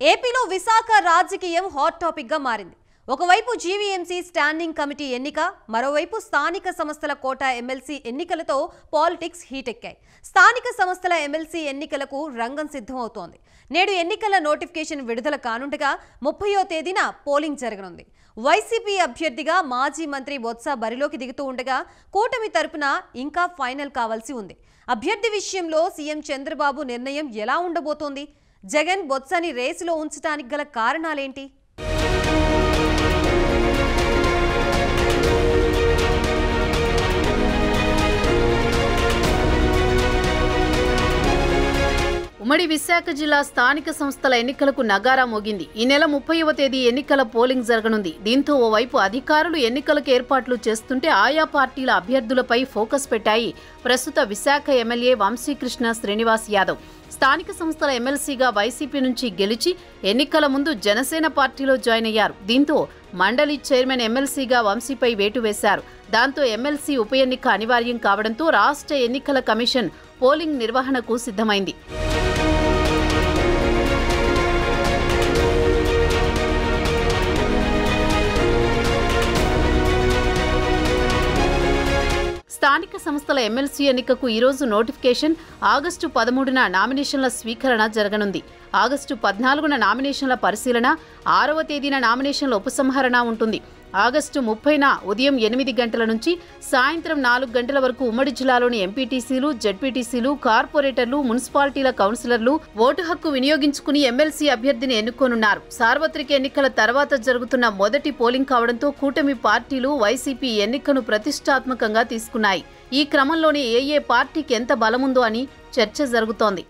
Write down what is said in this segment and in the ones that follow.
ఏపీలో విశాఖ రాజకీయం hot topic గా మారింది. ఒకవైపు జీవీఎంసీ స్టాండింగ్ కమిటీ ఎన్నిక, మరోవైపు స్థానిక సంస్థల కోటా ఎమ్మెల్సీ ఎన్నికలతో పాలిటిక్స్ హీట్ ఎక్కాయి. స్థానిక సంస్థల ఎమ్మెల్సీ ఎన్నికలకు రంగం సిద్ధమవుతోంది. నేడు ఎన్నికల నోటిఫికేషన్ విడుదల కానుండగా 30వ తేదీన పోలింగ్ జరగనుంది. వైసీపీ అభ్యర్థిగా మాజీ మంత్రి బొత్స బరిలోకి దిగుతూ ఉండగా కూటమి తరపున ఇంకా ఫైనల్ కావాల్సి ఉంది. అభ్యర్థి విషయంలో సీఎం చంద్రబాబు నిర్ణయం ఎలా ఉండబోతోంది? జగన్ బొత్సని రేసులో ఉంచడానికి గల కారణాలేంటి? ఉమ్మడి విశాఖ జిల్లా స్థానిక సంస్థల ఎన్నికలకు నగారా మోగింది. ఈ నెల 30వ తేదీ ఎన్నికల పోలింగ్ జరగనుంది. దీంతో ఓవైపు అధికారులు ఎన్నికలకు ఏర్పాట్లు చేస్తుంటే ఆయా పార్టీల అభ్యర్థులపై ఫోకస్ పెట్టాయి ప్రస్తుత విశాఖ ఎమ్మెల్యే వంశీకృష్ణ శ్రీనివాస్ యాదవ్. స్థానిక సంస్థల ఎమ్మెల్సీగా వైసీపీ నుంచి గెలిచి ఎన్నికల ముందు జనసేన పార్టీలో జాయిన్ అయ్యారు. దీంతో మండలి చైర్మన్ ఎమ్మెల్సీగా వంశీపై వేటు వేశారు. దాంతో ఎమ్మెల్సీ ఉప ఎన్నిక అనివార్యం కావడంతో రాష్ట్ర ఎన్నికల కమిషన్ పోలింగ్ నిర్వహణకు సిద్ధమైంది. స్థానిక సంస్థల ఎమ్మెల్సీ ఎన్నికకు ఈరోజు నోటిఫికేషన్, ఆగస్టు 13న నామినేషన్ల స్వీకరణ జరగనుంది. ఆగస్టు 14న నామినేషన్ల పరిశీలన, 6వ తేదీన నామినేషన్ల ఉపసంహరణ ఉంటుంది. ఆగస్టు 30న ఉదయం 8 గంటల నుంచి సాయంత్రం 4 గంటల వరకు ఉమ్మడి జిల్లాలోని ఎంపీటీసీలు, జెడ్పీటీసీలు, కార్పొరేటర్లు, మున్సిపాలిటీల కౌన్సిలర్లు ఓటు హక్కు వినియోగించుకుని ఎమ్మెల్సీ అభ్యర్థిని ఎన్నుకోనున్నారు. సార్వత్రిక ఎన్నికల తర్వాత జరుగుతున్న మొదటి పోలింగ్ కావడంతో కూటమి పార్టీలు వైసీపీ ఎన్నికను ప్రతిష్టాత్మకంగా తీసుకున్నాయి. ఈ క్రమంలోనే ఏ పార్టీకి ఎంత బలముందో అని చర్చ జరుగుతోంది.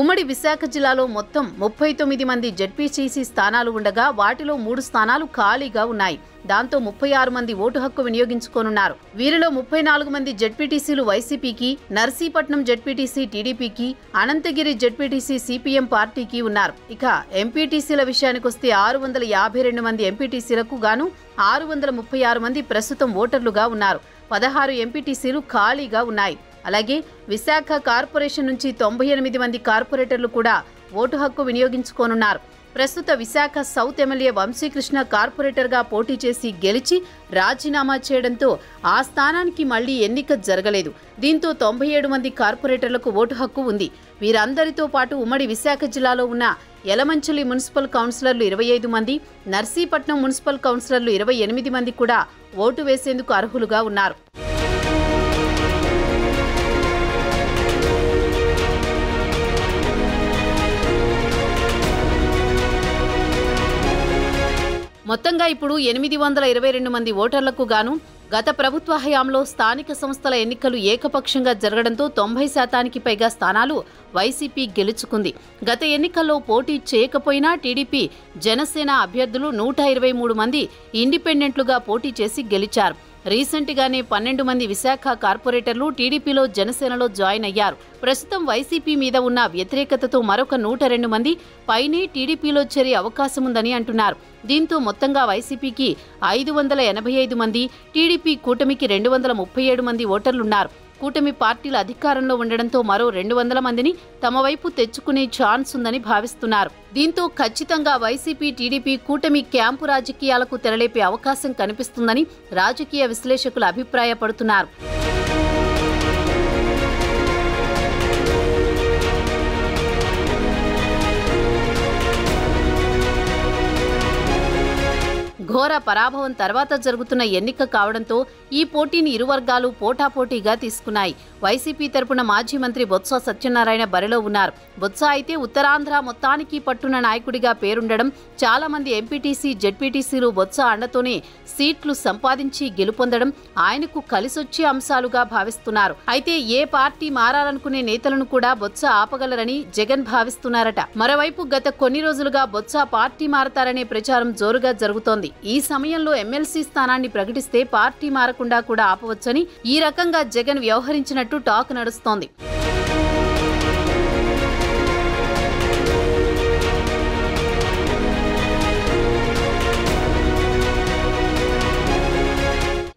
ఉమ్మడి విశాఖ జిల్లాలో మొత్తం 39 మంది జెడ్పీటీసీ స్థానాలు ఉండగా వాటిలో 3 స్థానాలు ఖాళీగా ఉన్నాయి. దాంతో 36 మంది ఓటు హక్కు వినియోగించుకోనున్నారు. వీరిలో 34 మంది జెడ్పీటీసీలు వైసీపీకి, నర్సీపట్నం జెడ్పీటీసీ టీడీపీకి, అనంతగిరి జెడ్పీటీసీ సిపిఎం పార్టీకి ఉన్నారు. ఇక ఎంపీటీసీల విషయానికొస్తే 652 మంది ఎంపీటీసీలకు గాను 636 మంది ప్రస్తుతం ఓటర్లుగా ఉన్నారు. 16 ఎంపీటీసీలు ఖాళీగా ఉన్నాయి. అలాగే విశాఖ కార్పొరేషన్ నుంచి 98 మంది కార్పొరేటర్లు కూడా ఓటు హక్కు వినియోగించుకోనున్నారు. ప్రస్తుత విశాఖ సౌత్ ఎమ్మెల్యే వంశీకృష్ణ కార్పొరేటర్గా పోటీ చేసి గెలిచి రాజీనామా చేయడంతో ఆ స్థానానికి మళ్లీ ఎన్నిక జరగలేదు. దీంతో 97 మంది కార్పొరేటర్లకు ఓటు హక్కు ఉంది. వీరందరితో పాటు ఉమ్మడి విశాఖ జిల్లాలో ఉన్న యలమంచిలి మున్సిపల్ కౌన్సిలర్లు 25 మంది, నర్సీపట్నం మున్సిపల్ కౌన్సిలర్లు 28 మంది కూడా ఓటు వేసేందుకు అర్హులుగా ఉన్నారు. మొత్తంగా ఇప్పుడు 822 మంది ఓటర్లకు గాను గత ప్రభుత్వ హయాంలో స్థానిక సంస్థల ఎన్నికలు ఏకపక్షంగా జరగడంతో 90% పైగా స్థానాలు వైసీపీ గెలుచుకుంది. గత ఎన్నికల్లో పోటీ చేయకపోయినా టీడీపీ, జనసేన అభ్యర్థులు 123 మంది ఇండిపెండెంట్లుగా పోటీ చేసి గెలిచారు. రీసెంట్గానే 12 మంది విశాఖ కార్పొరేటర్లు టీడీపీలో, జనసేనలో జాయిన్ అయ్యారు. ప్రస్తుతం వైసీపీ మీద ఉన్న వ్యతిరేకతతో మరొక 102 మంది పైనే టీడీపీలో చేరే అవకాశముందని అంటున్నారు. దీంతో మొత్తంగా వైసీపీకి 585 మంది, టీడీపీ కూటమికి 237 మంది ఓటర్లున్నారు. కూటమి పార్టీల అధికారంలో ఉండడంతో మరో 200 మందిని తమ వైపు తెచ్చుకునే ఛాన్స్ ఉందని భావిస్తున్నారు. దీంతో ఖచ్చితంగా వైసీపీ, టీడీపీ కూటమి క్యాంపు రాజకీయాలకు తెరలేపే అవకాశం కనిపిస్తుందని రాజకీయ విశ్లేషకులు అభిప్రాయపడుతున్నారు. ఘోర పరాభవం తర్వాత జరుగుతున్న ఎన్నిక కావడంతో ఈ పోటీని ఇరు వర్గాలు పోటాపోటీగా తీసుకున్నాయి. వైసీపీ తరపున మాజీ మంత్రి బొత్స సత్యనారాయణ బరిలో ఉన్నారు. బొత్స అయితే ఉత్తరాంధ్ర మొత్తానికి పట్టున నాయకుడిగా పేరుండడం, చాలా మంది ఎంపీటీసీ, జెడ్పీటీసీలు బొత్స అండతోనే సీట్లు సంపాదించి గెలుపొందడం ఆయనకు కలిసొచ్చే అంశాలుగా భావిస్తున్నారు. అయితే ఏ పార్టీ మారాలనుకునే నేతలను కూడా బొత్స ఆపగలరని జగన్ భావిస్తున్నారట. మరోవైపు గత కొన్ని రోజులుగా బొత్స పార్టీ మారతారనే ప్రచారం జోరుగా జరుగుతోంది. ఈ సమయంలో ఎమ్మెల్సీ స్థానాన్ని ప్రకటిస్తే పార్టీ మారకుండా కూడా ఆపవచ్చని ఈ రకంగా జగన్ వ్యవహరించినట్టు టాక్ నడుస్తోంది.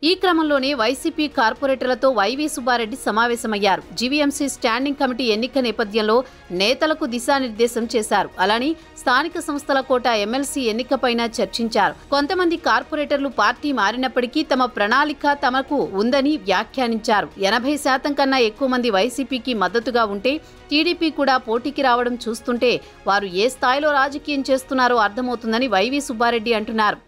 ఈ క్రమంలోనే వైసీపీ కార్పొరేటర్లతో వైవి సుబ్బారెడ్డి సమావేశమయ్యారు. జీవీఎంసీ స్టాండింగ్ కమిటీ ఎన్నిక నేపథ్యంలో నేతలకు దిశానిర్దేశం చేశారు. అలానే స్థానిక సంస్థల కోట ఎమ్మెల్సీ ఎన్నికపైన చర్చించారు. కొంతమంది కార్పొరేటర్లు పార్టీ మారినప్పటికీ తమ ప్రణాళిక తమకు ఉందని వ్యాఖ్యానించారు. 80% కన్నా ఎక్కువ మంది వైసీపీకి మద్దతుగా ఉంటే టీడీపీ కూడా పోటీకి రావడం చూస్తుంటే వారు ఏ స్థాయిలో రాజకీయం చేస్తున్నారో అర్థమవుతుందని వైవి సుబ్బారెడ్డి అంటున్నారు.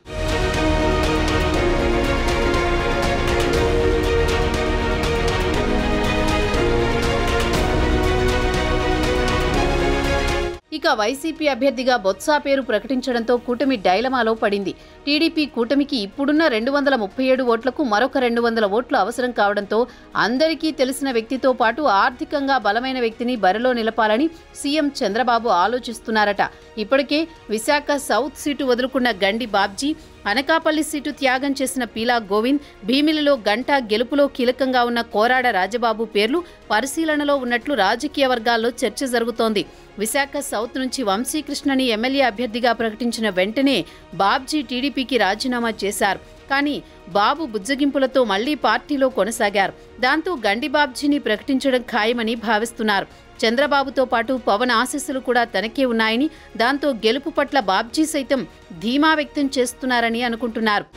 ఇక వైసీపీ అభ్యర్థిగా బొత్స పేరు ప్రకటించడంతో కూటమి డైలమాలో పడింది. టీడీపీ కూటమికి ఇప్పుడున్న 237 ఓట్లకు మరొక 200 ఓట్లు అవసరం కావడంతో అందరికీ తెలిసిన వ్యక్తితో పాటు ఆర్థికంగా బలమైన వ్యక్తిని బరిలో నిలపాలని సీఎం చంద్రబాబు ఆలోచిస్తున్నారట. ఇప్పటికే విశాఖ సౌత్ సీటు వదులుకున్న గండి బాబ్జీ, అనకాపల్లి సీటు త్యాగం చేసిన పీలా గోవింద్, భీమిలిలో గంటా గెలుపులో కీలకంగా ఉన్న కోరాడ రాజబాబు పేర్లు పరిశీలనలో ఉన్నట్లు రాజకీయ వర్గాల్లో చర్చ జరుగుతోంది. విశాఖ సౌత్ నుంచి వంశీకృష్ణని ఎమ్మెల్యే అభ్యర్థిగా ప్రకటించిన వెంటనే బాబ్జీ టీడీపీకి రాజీనామా చేశారు. కానీ బాబు బుజ్జగింపులతో మళ్లీ పార్టీలో కొనసాగారు. దాంతో గండి బాబ్జీని ప్రకటించడం ఖాయమని భావిస్తున్నారు. చంద్రబాబుతో పాటు పవన్ ఆశీస్సులు కూడా తనకే ఉన్నాయని, దాంతో గెలుపు పట్ల బాబ్జీ సైతం ధీమా వ్యక్తం చేస్తున్నారని అనుకుంటున్నారు.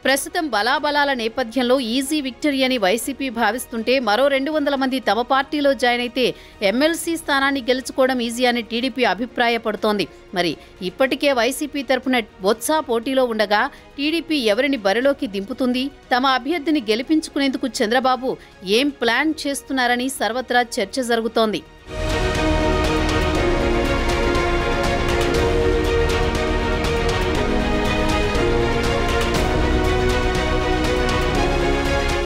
ప్రస్తుతం బలాబలాల నేపథ్యంలో ఈజీ విక్టరీ అని వైసీపీ భావిస్తుంటే మరో 200 మంది తమ పార్టీలో జాయిన్ అయితే ఎమ్మెల్సీ స్థానాన్ని గెలుచుకోవడం ఈజీ అని టీడీపీ అభిప్రాయపడుతోంది. మరి ఇప్పటికే వైసీపీ తరపున బొత్స పోటీలో ఉండగా టీడీపీ ఎవరిని బరిలోకి దింపుతుంది? తమ అభ్యర్థిని గెలిపించుకునేందుకు చంద్రబాబు ఏం ప్లాన్ చేస్తున్నారని సర్వత్రా చర్చ జరుగుతోంది.